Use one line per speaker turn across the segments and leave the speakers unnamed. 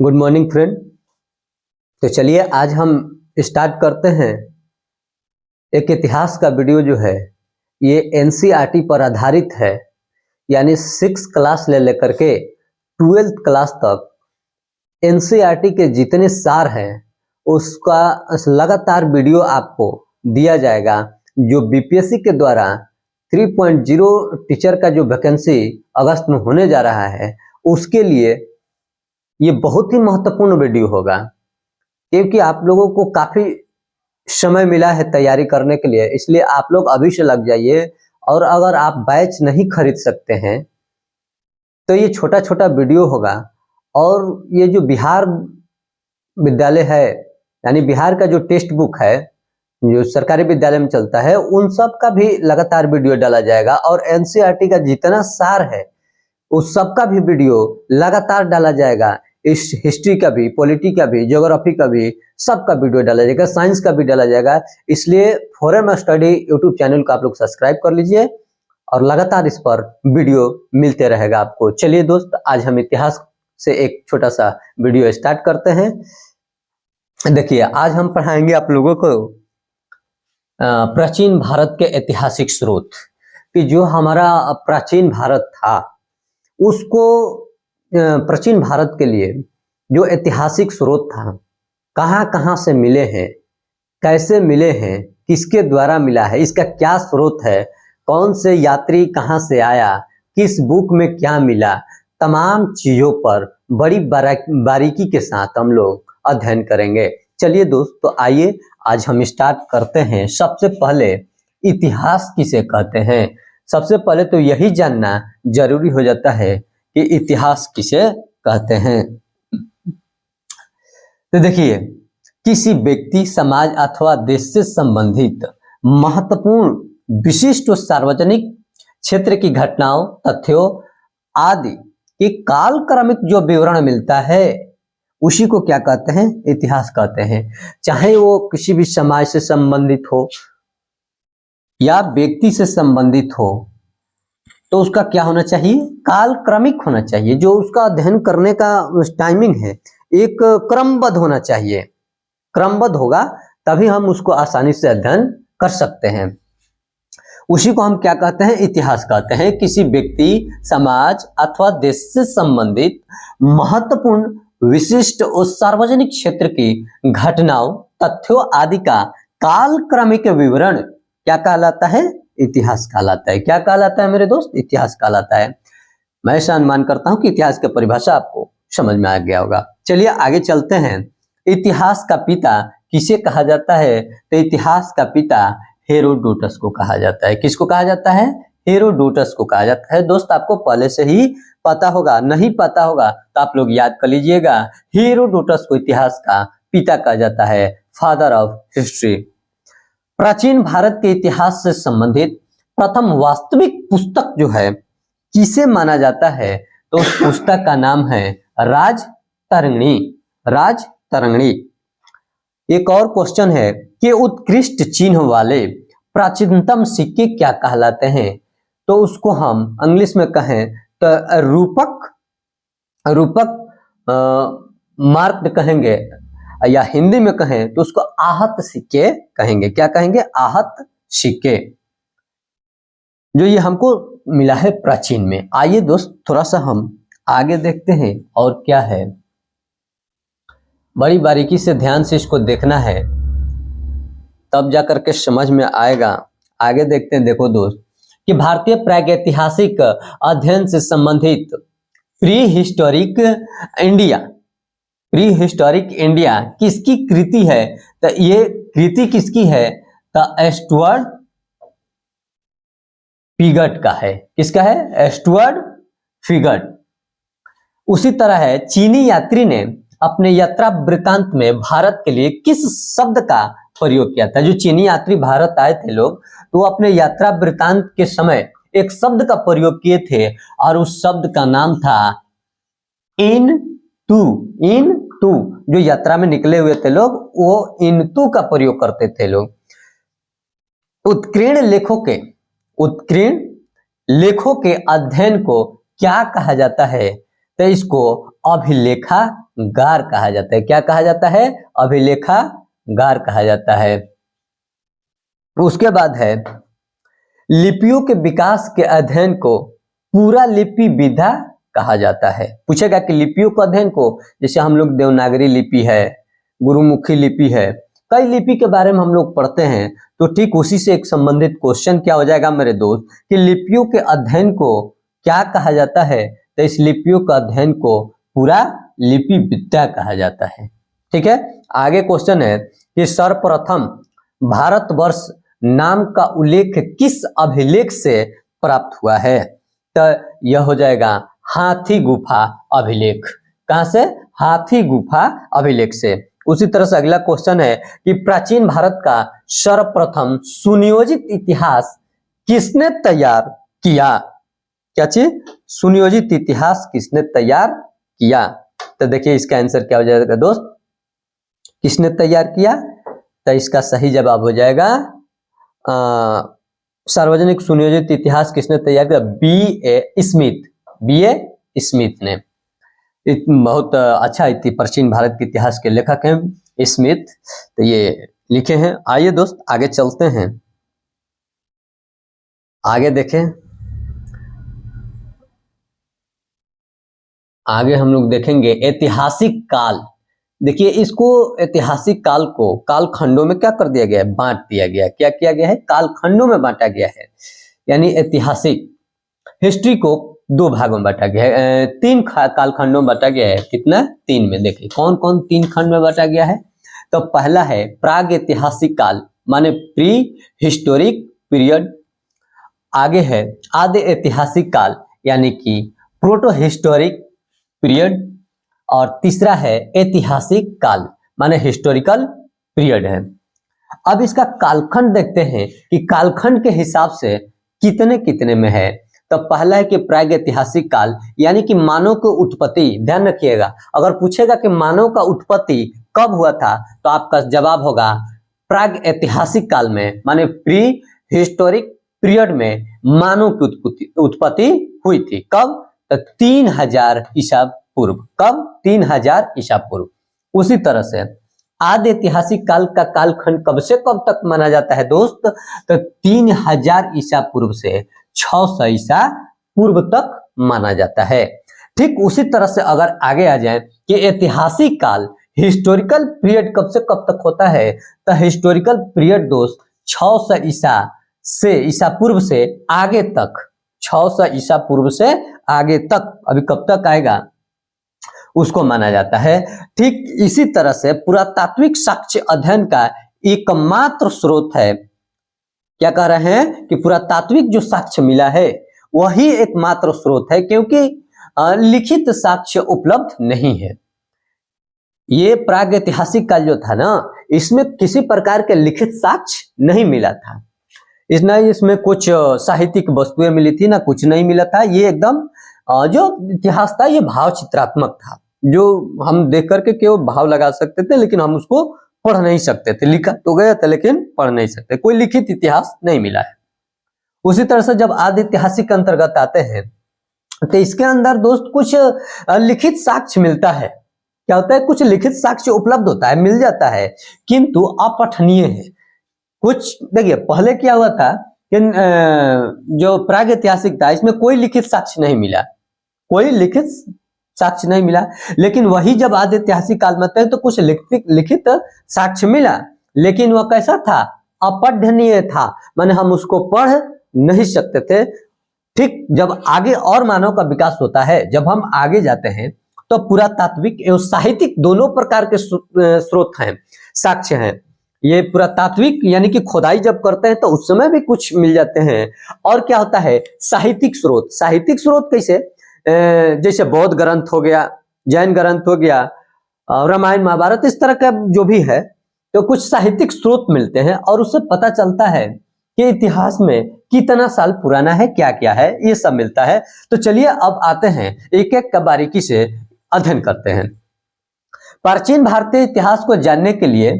Good morning friend. तो चलिए आज हम स्टार्ट करते हैं। एक इतिहास का वीडियो जो है ये एनसीईआरटी पर आधारित है, यानी 6 क्लास ले लेकर के 12th क्लास तक एनसीईआरटी के जितने सार हैं उसका लगातार वीडियो आपको दिया जाएगा। जो बीपीएससी के द्वारा 3.0 टीचर का जो वैकेंसी अगस्त में होने जा रहा है उसके लिए ये बहुत ही महत्वपूर्ण वीडियो होगा, क्योंकि आप लोगों को काफी समय मिला है तैयारी करने के लिए। इसलिए आप लोग अभी से लग जाइए। और अगर आप बैच नहीं खरीद सकते हैं तो ये छोटा छोटा वीडियो होगा। और ये जो बिहार विद्यालय है, यानी बिहार का जो टेक्स्ट बुक है जो सरकारी विद्यालय में चलता है, उन सब का भी लगातार वीडियो डाला जाएगा। और एनसीईआरटी का जितना सार है उस सब का भी वीडियो लगातार डाला जाएगा। इस हिस्ट्री का भी, पॉलिटी का भी, ज्योग्राफी का भी, सबका वीडियो डाला जाएगा, साइंस का भी डाला जाएगा। इसलिए फॉरेन स्टडी यूट्यूब चैनल को आप लोग सब्सक्राइब कर लीजिए और लगातार इस पर वीडियो मिलते रहेगा आपको। चलिए दोस्त, आज हम इतिहास से एक छोटा सा वीडियो स्टार्ट करते हैं। देखिए, आज हम पढ़ाएंगे आप लोगों को प्राचीन भारत के ऐतिहासिक स्रोत, कि जो हमारा प्राचीन भारत था उसको प्राचीन भारत के लिए जो ऐतिहासिक स्रोत था, कहाँ कहाँ से मिले हैं, कैसे मिले हैं, किसके द्वारा मिला है, इसका क्या स्रोत है, कौन से यात्री कहाँ से आया, किस बुक में क्या मिला, तमाम चीजों पर बड़ी बारीकी के साथ हम लोग अध्ययन करेंगे। चलिए दोस्त, तो आइए आज हम स्टार्ट करते हैं। सबसे पहले इतिहास किसे कहते हैं, सबसे पहले तो यही जानना जरूरी हो जाता है कि इतिहास किसे कहते हैं। तो देखिए, किसी व्यक्ति, समाज अथवा देश से संबंधित महत्वपूर्ण, विशिष्ट और सार्वजनिक क्षेत्र की घटनाओं, तथ्यों आदि की कालक्रमिक जो विवरण मिलता है उसी को क्या कहते हैं, इतिहास कहते हैं। चाहे वो किसी भी समाज से संबंधित हो या व्यक्ति से संबंधित हो, तो उसका क्या होना चाहिए, कालक्रमिक होना चाहिए। जो उसका अध्ययन करने का टाइमिंग है एक क्रमबद्ध होना चाहिए। क्रमबद्ध होगा तभी हम उसको आसानी से अध्ययन कर सकते हैं। उसी को हम क्या कहते हैं, इतिहास कहते हैं। किसी व्यक्ति, समाज अथवा देश से संबंधित महत्वपूर्ण, विशिष्ट और सार्वजनिक क्षेत्र की घटनाओं, तथ्यों आदि का कालक्रमिक विवरण क्या कहलाता है, इतिहास कहलाता है। क्या कहलाता है मेरे दोस्त, इतिहास कहलाता है। मैं ऐसा अनुमान करता हूं कि इतिहास की परिभाषा आपको समझ में आ गया होगा। चलिए आगे चलते हैं। इतिहास का पिता किसे कहा जाता है, तो इतिहास का पिता हेरोडोटस को कहा जाता है। किसको कहा जाता है, हेरोडोटस को कहा जाता है। दोस्त, आपको पहले से ही पता होगा, नहीं पता होगा तो आप लोग याद कर लीजिएगा। हेरोडोटस को इतिहास का पिता कहा जाता है, फादर ऑफ हिस्ट्री। प्राचीन भारत के इतिहास से संबंधित प्रथम वास्तविक पुस्तक जो है किसे माना जाता है, तो उस पुस्तक का नाम है राजतरंगिणी। राजतरंगिणी। एक और क्वेश्चन है कि उत्कृष्ट चिन्ह वाले प्राचीनतम सिक्के क्या कहलाते हैं, तो उसको हम इंग्लिश में कहें तो रूपक मार्क कहेंगे, या हिंदी में कहें तो उसको आहत सिक्के कहेंगे। क्या कहेंगे, आहत सिक्के, जो ये हमको मिला है प्राचीन में। आइए दोस्त, थोड़ा सा हम आगे देखते हैं और क्या है। बड़ी बारीकी से ध्यान से इसको देखना है, तब जाकर के समझ में आएगा। आगे देखते हैं। देखो दोस्त, कि भारतीय प्रागैतिहासिक अध्ययन से संबंधित pre historic India, pre historic India किसकी कृति है, तो ये कृति किसकी है, तो एस्टुअर्ट पिगट का है। किसका है, एस्टुअर्ट पिगट। उसी तरह है, चीनी यात्री ने अपने यात्रा वृत्तांत में भारत के लिए किस शब्द का प्रयोग किया था। जो चीनी यात्री भारत आए थे लोग, तो अपने यात्रा वृत्तांत के समय एक शब्द का प्रयोग किए थे और उस शब्द का नाम था इन टू। जो यात्रा में निकले हुए थे लोग, वो इनतू का प्रयोग करते थे लोग। उत्कीर्ण लेखों के अध्ययन को क्या कहा जाता है, तो इसको अभिलेखा गार कहा जाता है। क्या कहा जाता है? अभिलेखागार कहा जाता है। उसके बाद है लिपियों के विकास के अध्ययन को पूरा लिपि विधा कहा जाता है। पूछेगा कि लिपियों के अध्ययन को, जैसे हम लोग देवनागरी लिपि है, गुरुमुखी लिपि है, कई लिपि के बारे में हम लोग पढ़ते हैं, तो ठीक उसी से एक संबंधित क्वेश्चन क्या हो जाएगा मेरे दोस्त कि लिपियों के अध्ययन को क्या कहा जाता है? तो इस लिपियों का अध्ययन को पूरा लिपि विद्या कहा जाता है। ठीक है, आगे क्वेश्चन है कि सर्वप्रथम भारतवर्ष नाम का उल्लेख किस अभिलेख से प्राप्त हुआ है? तो यह हो जाएगा हाथी गुफा अभिलेख। कहां से? हाथी गुफा अभिलेख से। उसी तरह से अगला क्वेश्चन है कि प्राचीन भारत का सर्वप्रथम सुनियोजित इतिहास किसने तैयार किया? क्या चीज? सुनियोजित इतिहास किसने तैयार किया? तो देखिए इसका आंसर क्या हो जाएगा दोस्त, किसने तैयार किया? तो इसका सही जवाब हो जाएगा सार्वजनिक सुनियोजित इतिहास किसने तैयार किया? B.A. स्मिथ। B.A. स्मिथ ने। बहुत अच्छा प्राचीन भारत के इतिहास के लेखक हैं स्मिथ, तो ये लिखे हैं। आइए दोस्त आगे चलते हैं, आगे देखें। आगे हम लोग देखेंगे ऐतिहासिक काल। देखिए इसको ऐतिहासिक काल को कालखंडों में क्या कर दिया गया है? बांट दिया गया है। क्या किया गया है? कालखंडों में बांटा गया है। यानी ऐतिहासिक हिस्ट्री को दो भागों में बांटा गया है, तीन कालखंडों में बांटा गया है। कितना? तीन में। देखिए कौन कौन तीन खंड में बांटा गया है? तो पहला है प्राग ऐतिहासिक काल, माने प्री हिस्टोरिक पीरियड। आगे है आदि ऐतिहासिक काल, यानी कि प्रोटो हिस्टोरिक पीरियड। और तीसरा है ऐतिहासिक काल, माने हिस्टोरिकल पीरियड है। अब इसका कालखंड देखते हैं कि कालखंड के हिसाब से कितने कितने में है। तो पहला है कि प्राग ऐतिहासिक काल, यानी कि मानव की उत्पत्ति। ध्यान रखिएगा, अगर पूछेगा कि मानव का उत्पत्ति कब हुआ था, तो आपका जवाब होगा प्राग ऐतिहासिक काल में, माने प्री हिस्टोरिक पीरियड में मानव की उत्पत्ति हुई थी। कब? तो 3000 ईसा पूर्व। कब? 3000 ईसा पूर्व। उसी तरह से आदि ऐतिहासिक काल का कालखंड कब से कब तक माना जाता है दोस्त? तो 3000 ईसा पूर्व से 600 ईसा पूर्व तक माना जाता है। ठीक उसी तरह से अगर आगे आ जाए कि ऐतिहासिक काल हिस्टोरिकल पीरियड कब से कब तक होता है, तो हिस्टोरिकल पीरियड दोस्त 600 ईसा पूर्व से आगे तक, 600 ईसा पूर्व से आगे तक, अभी कब तक आएगा उसको माना जाता है। ठीक इसी तरह से पुरातात्विक साक्ष्य अध्ययन का एकमात्र स्रोत है, क्या कह रहे हैं कि पुरातात्विक जो साक्ष्य मिला है वही एकमात्र स्रोत है, क्योंकि लिखित साक्ष्य उपलब्ध नहीं है। ये प्राग ऐतिहासिक काल जो था ना, इसमें किसी प्रकार के लिखित साक्ष्य नहीं मिला था। इसमें कुछ साहित्यिक वस्तुएं मिली थी ना, कुछ नहीं मिला था। ये एकदम जो इतिहास था ये भाव चित्रात्मक था, जो हम देख करके केवल भाव लगा सकते थे, लेकिन हम उसको पढ़ नहीं सकते थे। लिखा तो गया था लेकिन पढ़ नहीं सकते, कोई लिखित इतिहास नहीं मिला है। उसी तरह से जब आदि ऐतिहासिक के अंतर्गत आते हैं तो इसके अंदर दोस्त कुछ लिखित साक्ष्य मिलता है। क्या होता है? कुछ लिखित साक्ष्य उपलब्ध होता है, मिल जाता है, किंतु अपठनीय है। कुछ देखिए पहले क्या हुआ था कि जो प्राग ऐतिहासिक था इसमें कोई लिखित साक्ष्य नहीं मिला, कोई लिखित साक्ष्य नहीं मिला। लेकिन वही जब आदि ऐतिहासिक काल में थे तो कुछ लिखित साक्ष्य मिला, लेकिन वह कैसा था? अपठनीय था, माने हम उसको पढ़ नहीं सकते थे। ठीक जब आगे और मानव का विकास होता है, जब हम आगे जाते हैं तो पुरातात्विक एवं साहित्यिक दोनों प्रकार के स्रोत हैं, साक्ष्य हैं। ये पुरातात्विक यानी कि खोदाई जब करते हैं तो उस समय भी कुछ मिल जाते हैं। और क्या होता है? साहित्यिक स्रोत। साहित्यिक स्रोत कैसे? जैसे बौद्ध ग्रंथ हो गया, जैन ग्रंथ हो गया, रामायण महाभारत, इस तरह का जो भी है, तो कुछ साहित्यिक स्रोत मिलते हैं और उससे पता चलता है कि इतिहास में कितना साल पुराना है, क्या क्या है, ये सब मिलता है। तो चलिए अब आते हैं एक एक का बारीकी से अध्ययन करते हैं। प्राचीन भारतीय इतिहास को जानने के लिए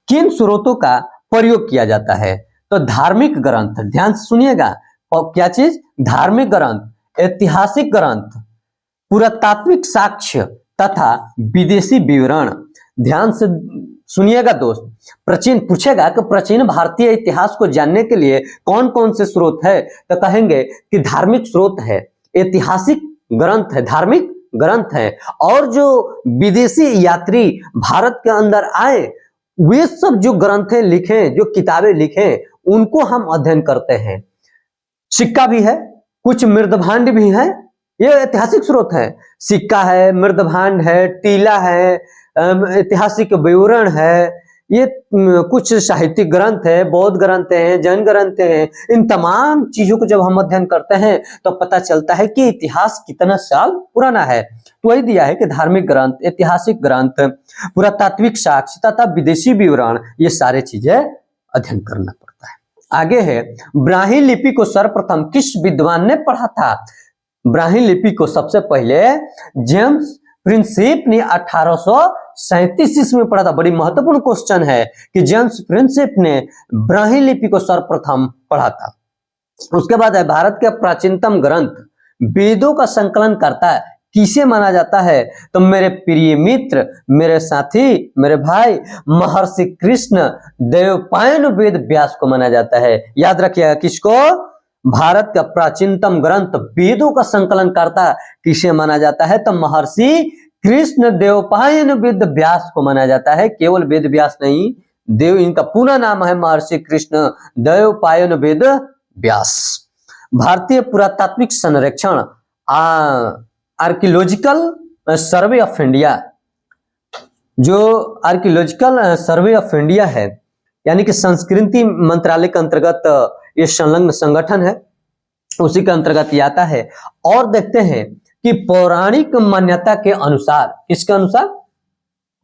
किन स्रोतों का प्रयोग किया जाता है? तो धार्मिक ग्रंथ, ध्यान से सुनिएगा, और क्या चीज? धार्मिक ग्रंथ, ऐतिहासिक ग्रंथ, पुरातात्विक साक्ष्य, तथा विदेशी विवरण। ध्यान से सुनिएगा दोस्त, प्राचीन पूछेगा कि प्राचीन भारतीय इतिहास को जानने के लिए कौन कौन से स्रोत है, तो कहेंगे कि धार्मिक स्रोत है, ऐतिहासिक ग्रंथ है, धार्मिक ग्रंथ है, और जो विदेशी यात्री भारत के अंदर आए वे सब जो ग्रंथें लिखे, जो किताबें लिखे, उनको हम अध्ययन करते हैं। सिक्का भी है, कुछ मृदभांड भी है, ये ऐतिहासिक स्रोत है। सिक्का है, मृदभांड है, टीला है, ऐतिहासिक विवरण है, ये कुछ साहित्यिक ग्रंथ है, बौद्ध ग्रंथ हैं, जैन ग्रंथ हैं। इन तमाम चीजों को जब हम अध्ययन करते हैं तो पता चलता है कि इतिहास कितना साल पुराना है। तो वही दिया है कि धार्मिक ग्रंथ, ऐतिहासिक ग्रंथ, पुरातात्विक साक्ष्य तथा विदेशी विवरण, ये सारे चीजें अध्ययन करना पड़ता है। आगे है, ब्राह्मी लिपि को सर्वप्रथम किस विद्वान ने पढ़ा था? ब्राह्मी लिपि को सबसे पहले जेम्स प्रिंसिप ने 1837 ईस्वी में पढ़ा था। बड़ी महत्वपूर्ण क्वेश्चन है कि जेम्स प्रिंसिप ने ब्राह्मी लिपि को सर्वप्रथम पढ़ा था। उसके बाद है, भारत के प्राचीनतम ग्रंथ वेदों का संकलन करता किसे माना जाता है? तो मेरे प्रिय मित्र, मेरे साथी, मेरे भाई, महर्षि कृष्ण द्वैपायन वेद व्यास को माना जाता है। याद रखिएगा, किसको? भारत का प्राचीनतम ग्रंथ वेदों का संकलन करता किसे माना जाता है? तो महर्षि कृष्ण द्वैपायन वेद व्यास को माना जाता है। केवल वेद व्यास नहीं, देव इनका पूरा नाम है महर्षि कृष्ण द्वैपायन वेद व्यास। भारतीय पुरातात्विक संरक्षण आर्कियोलॉजिकल सर्वे ऑफ इंडिया, जो आर्कियोलॉजिकल सर्वे ऑफ इंडिया है, यानी कि संस्कृति मंत्रालय के अंतर्गत ये संलग्न संगठन है, उसी के अंतर्गत ये आता है। और देखते हैं कि पौराणिक मान्यता के अनुसार, किसके अनुसार?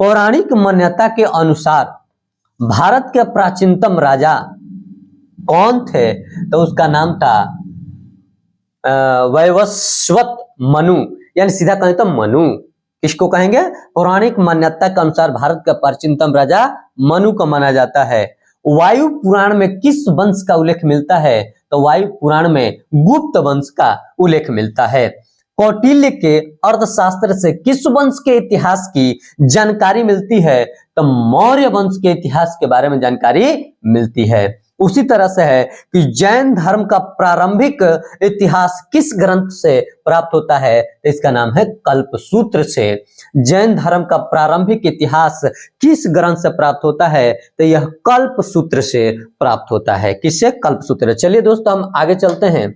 पौराणिक मान्यता के अनुसार भारत के प्राचीनतम राजा कौन थे? तो उसका नाम था वैवस्वत मनु, यानी सीधा कहें तो मनु। किसको कहेंगे? पौराणिक मान्यता के अनुसार भारत का प्राचीनतम राजा मनु को माना जाता है। वायु पुराण में किस वंश का उल्लेख मिलता है? तो वायु पुराण में गुप्त वंश का उल्लेख मिलता है। कौटिल्य के अर्थशास्त्र से किस वंश के इतिहास की जानकारी मिलती है? तो मौर्य वंश के इतिहास के बारे में जानकारी मिलती है। उसी तरह से है कि जैन धर्म का प्रारंभिक इतिहास किस ग्रंथ से प्राप्त होता है? इसका नाम है कल्पसूत्र से। जैन धर्म का प्रारंभिक इतिहास किस ग्रंथ से प्राप्त होता है? तो यह कल्पसूत्र से प्राप्त होता है। किससे? कल्पसूत्र। चलिए दोस्तों, हम आगे चलते हैं,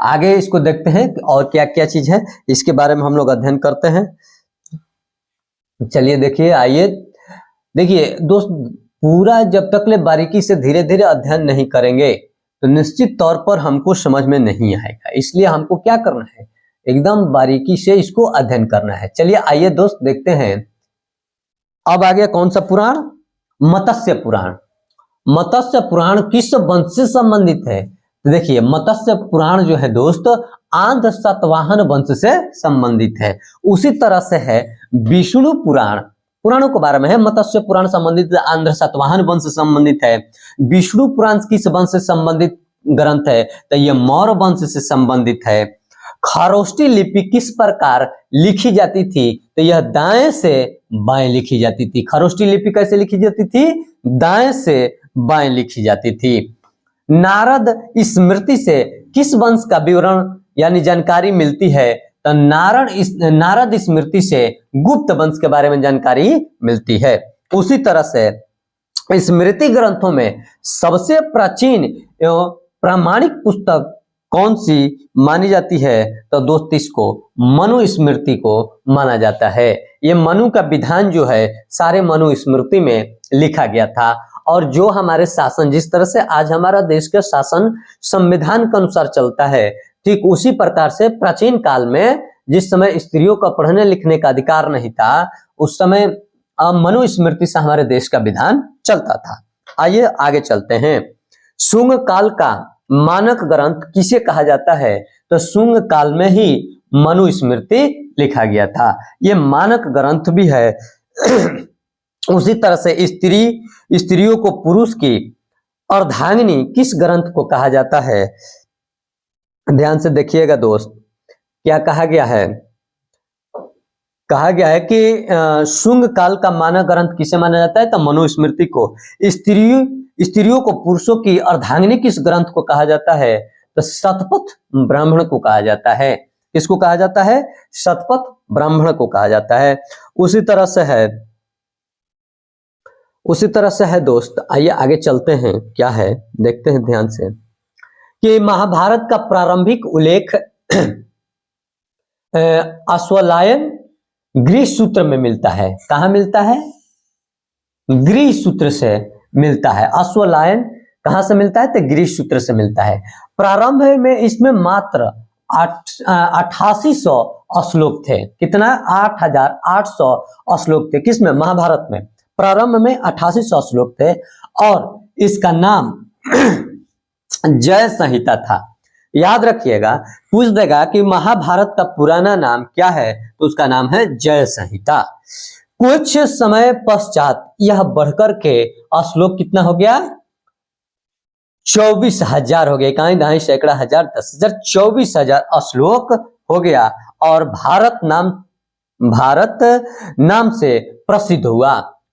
आगे इसको देखते हैं और क्या क्या चीज है, इसके बारे में हम लोग अध्ययन करते हैं। चलिए देखिए, आइए देखिए दोस्त, पूरा जब तक ले बारीकी से धीरे धीरे अध्ययन नहीं करेंगे तो निश्चित तौर पर हमको समझ में नहीं आएगा। इसलिए हमको क्या करना है? एकदम बारीकी से इसको अध्ययन करना है। चलिए आइए दोस्त, देखते हैं। अब आ गया कौन सा पुराण? मत्स्य पुराण। मत्स्य पुराण किस वंश से संबंधित है? तो देखिए, मत्स्य पुराण जो है दोस्त, आंध्र सातवाहन वंश से संबंधित है। उसी तरह से है विष्णु पुराण, पुराणों के बारे में है। मत्स्य पुराण संबंधित आंध्र सातवाहन वंश से संबंधित है। विष्णु पुराण किस वंश से संबंधित ग्रंथ है? तो यह मौर्य वंश से संबंधित है। खरोष्टी लिपि किस प्रकार लिखी जाती थी? तो यह दाएं से बाएं लिखी जाती थी। खरोष्टी लिपि कैसे लिखी जाती थी? दाएं से बाएं लिखी जाती थी। नारद स्मृति से किस वंश का विवरण यानी जानकारी मिलती है? तो नारद स्मृति से गुप्त वंश के बारे में जानकारी मिलती है। उसी तरह से स्मृति ग्रंथों में सबसे प्राचीन एवं प्रामाणिक पुस्तक कौन सी मानी जाती है? तो दोस्त, इसको मनु स्मृति को माना जाता है। ये मनु का विधान जो है सारे मनु स्मृति में लिखा गया था। और जो हमारे शासन, जिस तरह से आज हमारा देश का शासन संविधान के अनुसार चलता है, ठीक उसी प्रकार से प्राचीन काल में जिस समय स्त्रियों का पढ़ने लिखने का अधिकार नहीं था, उस समय मनु स्मृति से हमारे देश का विधान चलता था। आइए आगे चलते हैं। शुंग काल का मानक ग्रंथ किसे कहा जाता है? तो शुंग काल में ही मनु स्मृति लिखा गया था। ये मानक ग्रंथ भी है। उसी तरह से स्त्रियों को पुरुष की अर्धांगिनी किस ग्रंथ को कहा जाता है? ध्यान से देखिएगा दोस्त, क्या कहा गया है? कहा गया है कि शुंग काल का मानक ग्रंथ किसे माना जाता है, तो मनुस्मृति को। स्त्रियों को पुरुषों की अर्धांगिनी किस ग्रंथ को कहा जाता है, तो शतपथ ब्राह्मण को कहा जाता है। किसको कहा जाता है, शतपथ ब्राह्मण को कहा जाता है। उसी तरह से है दोस्त, आइए आगे चलते हैं, क्या है देखते हैं ध्यान से, कि महाभारत का प्रारंभिक उल्लेख अश्वलायन गृह सूत्र में मिलता है। कहाँ मिलता है, गृह सूत्र से मिलता है। अश्वलायन कहाँ से मिलता है, तो गृह सूत्र से मिलता है। प्रारंभ में इसमें मात्र 8800 श्लोक थे। कितना, 8800 श्लोक थे। किसमें, महाभारत में प्रारंभ में 8800 श्लोक थे और इसका नाम जय संहिता था। याद रखिएगा, पूछ देगा कि महाभारत का पुराना नाम क्या है, तो उसका नाम है जय संहिता। कुछ समय पश्चात यह बढ़कर के श्लोक कितना हो गया, 24,000 हो गया। इकाई दहाई सैकड़ा हजार 10,000 24,000 श्लोक हो गया और भारत नाम से प्रसिद्ध हुआ।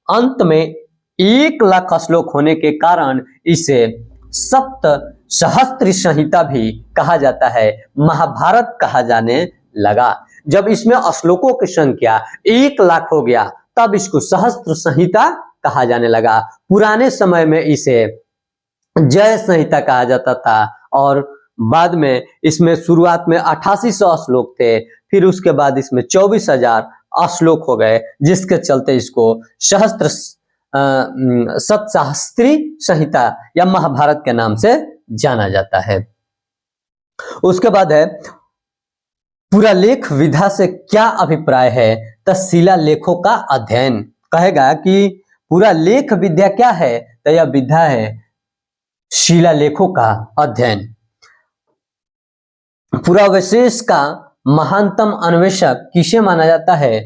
अंत में 1,00,000 श्लोक होने के कारण इसे सप्त सहस्त्र संहिता भी कहा जाता है, महाभारत कहा जाने लगा। जब इसमें श्लोकों की संख्या 1,00,000 हो गया तब इसको सहस्त्र संहिता कहा जाने लगा। पुराने समय में इसे जय संहिता कहा जाता था और बाद में इसमें शुरुआत में 8800 श्लोक थे, फिर उसके बाद इसमें 24,000 श्लोक हो गए, जिसके चलते इसको सतसहस्त्री संहिता या महाभारत के नाम से जाना जाता है। उसके बाद है पूरा लेख विधा से क्या अभिप्राय है, तो शिला लेखों का अध्ययन। कहेगा कि पूरा लेख विद्या क्या है, तो यह विधा है शिला लेखों का अध्ययन। पूरा विशेष का महानतम अन्वेषक किसे माना जाता है,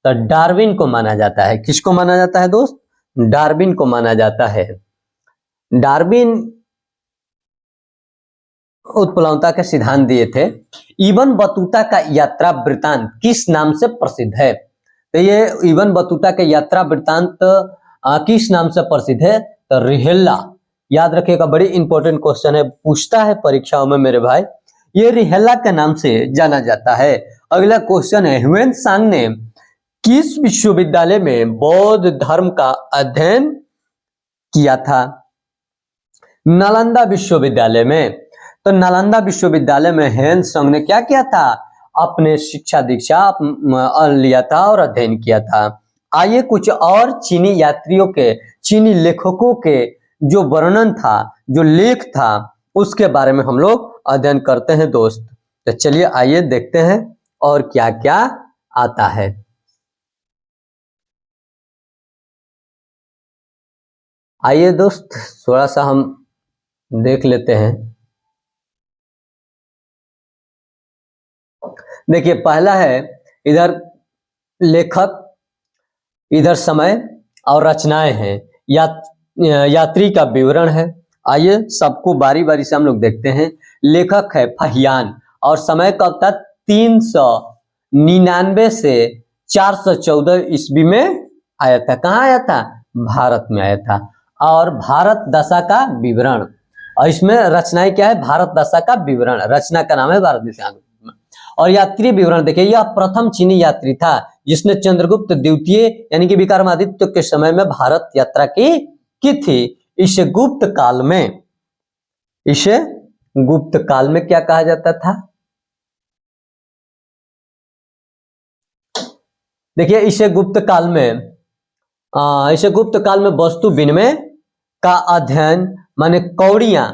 तो डार्विन को माना जाता है। किसको माना जाता है दोस्त, डार्विन को माना जाता है। डार्विन उत्प्लवनता के सिद्धांत दिए थे। इबन बतूता का यात्रा वृत्तांत किस नाम से प्रसिद्ध है, तो ये इबन बतूता के यात्रा वृत्तांत किस नाम से प्रसिद्ध है, तो रिहेल्ला। याद रखिएगा, बड़ी इंपॉर्टेंट क्वेश्चन है, पूछता है परीक्षाओं में मेरे भाई। ये रिहेल्ला के नाम से जाना जाता है। अगला क्वेश्चन है, ह्वेनसांग ने किस विश्वविद्यालय में बौद्ध धर्म का अध्ययन किया था, नालंदा विश्वविद्यालय में। तो नालंदा विश्वविद्यालय में ह्वेनसांग ने क्या किया था, अपने शिक्षा दीक्षा लिया था और अध्ययन किया था। आइए कुछ और चीनी यात्रियों के, चीनी लेखकों के जो वर्णन था, जो लेख था, उसके बारे में हम लोग अध्ययन करते हैं दोस्त। तो चलिए आइए देखते हैं और क्या क्या आता है। आइए दोस्त थोड़ा सा हम देख लेते हैं। देखिए, पहला है इधर लेखक, इधर समय और रचनाएं हैं, यात्री का विवरण है। आइए सबको बारी बारी से हम लोग देखते हैं। लेखक है फहियान और समय कब तक, 399 से 414 ईस्वी में आया था। कहाँ आया था, भारत में आया था। और भारत दशा का विवरण, और इसमें रचनाएं क्या है, भारत दशा का विवरण, रचना का नाम है भारत दशा। और यात्री विवरण देखिए, यह प्रथम चीनी यात्री था जिसने चंद्रगुप्त द्वितीय यानी कि विक्रमादित्य के समय में भारत यात्रा की थी। इसे गुप्त काल में क्या कहा जाता था, देखिए इसे गुप्त काल में वस्तु विनिमय का अध्ययन माने कौड़ियां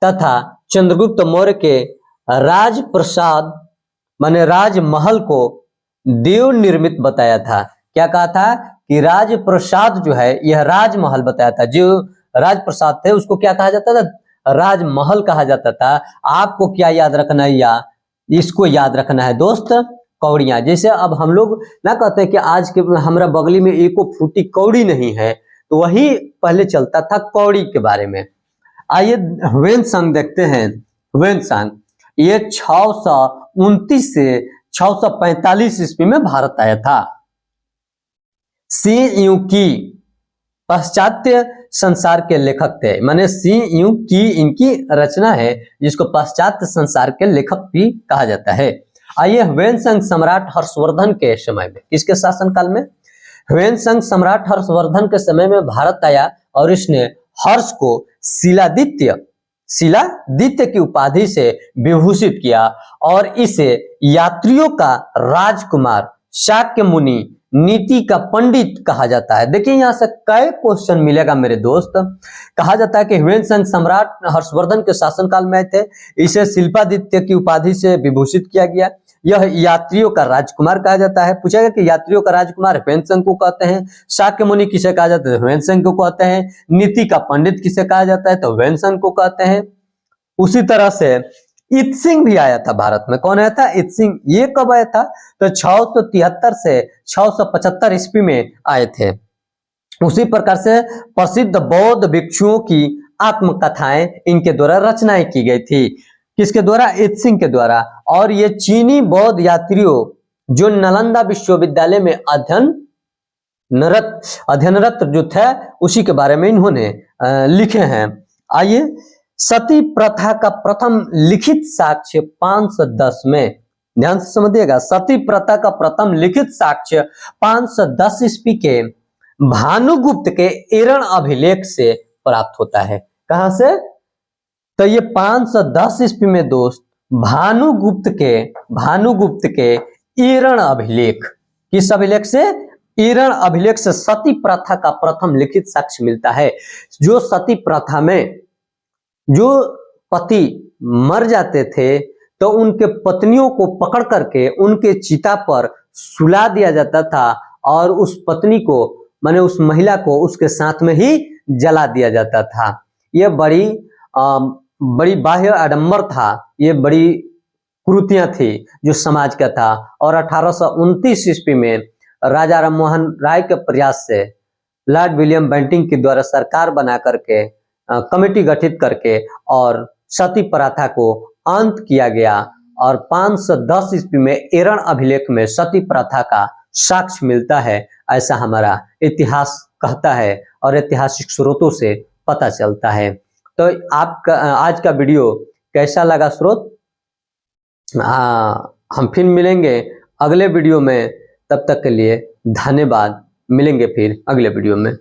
तथा चंद्रगुप्त मौर्य के राजप्रसाद माने राजमहल को देव निर्मित बताया था। क्या कहा था कि राजप्रसाद जो है यह राजमहल बताया था। जो राजप्रसाद थे उसको क्या कहा जाता था, राजमहल कहा जाता था। आपको क्या याद रखना है, या इसको याद रखना है दोस्त, कौड़ियां। जैसे अब हम लोग ना कहते हैं कि आज के हमारा बगली में एको फूटी कौड़ी नहीं है, तो वही पहले चलता था कौड़ी के बारे में। आइए ह्वेनसांग देखते हैं। ह्वेनसांग ये 629 से 645 ईस्वी में भारत आया था। सी यू की पाश्चात्य संसार के लेखक थे, माने सी यू की इनकी रचना है जिसको पाश्चात्य संसार के लेखक भी कहा जाता है। आइए ह्वेनसांग सम्राट हर्षवर्धन के समय में, किसके शासनकाल में? ह्वेनसांग सम्राट हर्षवर्धन के समय में भारत आया और इसने हर्ष को शिलादित्य की उपाधि से विभूषित किया और इसे यात्रियों का राजकुमार, शाक्य मुनि, नीति का पंडित कहा जाता है। देखिए यहां से कई क्वेश्चन मिलेगा मेरे दोस्त। कहा जाता है कि ह्वेनसांग सम्राट हर्षवर्धन के शासनकाल में थे, इसे शिल्पादित्य की उपाधि से विभूषित किया गया। यह यात्रियों का राजकुमार कहा जाता है। पूछेगा कि यात्रियों का राजकुमार ह्वेनसांग को कहते हैं, शाक्य मुनि किसे कहा जाता है? ह्वेनसांग को कहते हैं। नीति का पंडित किसे कहा जाता है? तो ह्वेनसांग को कहते हैं। उसी तरह से इत्सिंग भी आया था भारत में। कौन आया था? इत्सिंग। ये कब आया था? तो 673 से 675 ईस्वी में आए थे। उसी प्रकार से प्रसिद्ध बौद्ध भिक्षुओं की आत्मकथाएं इनके द्वारा रचनाएं की गई थी। किसके द्वारा? इत्सिंग के द्वारा। और ये चीनी बौद्ध यात्रियों जो नालंदा विश्वविद्यालय में अध्ययनरत जो थे उसी के बारे में इन्होंने लिखे हैं। आइए, सती प्रथा का प्रथम लिखित साक्ष्य 510 में, ध्यान से समझिएगा, सती प्रथा का प्रथम लिखित साक्ष्य 510 ईस्वी के भानुगुप्त के एरण अभिलेख से प्राप्त होता है। कहां से? तो ये 510 ईस्वी में दोस्त भानुगुप्त के एरण अभिलेख, किस अभिलेख से? एरण अभिलेख से सती प्रथा का प्रथम लिखित साक्ष्य मिलता है। जो सती प्रथा में जो पति मर जाते थे तो उनके पत्नियों को पकड़ करके उनके चिता पर सुला दिया जाता था और उस पत्नी को, माने उस महिला को उसके साथ में ही जला दिया जाता था। यह बड़ी बाह्य आडंबर था, ये बड़ी कुरीतियां थी जो समाज का था। और 1829 ईस्वी में राजा राममोहन राय के प्रयास से लॉर्ड विलियम बेंटिंक के द्वारा सरकार बना करके कमेटी गठित करके और सती प्रथा को अंत किया गया और 510 ईस्वी में एरण अभिलेख में सती प्रथा का साक्ष्य मिलता है, ऐसा हमारा इतिहास कहता है और ऐतिहासिक स्रोतों से पता चलता है। तो आपका आज का वीडियो कैसा लगा स्रोत? हम फिर मिलेंगे अगले वीडियो में, तब तक के लिए धन्यवाद। मिलेंगे फिर अगले वीडियो में।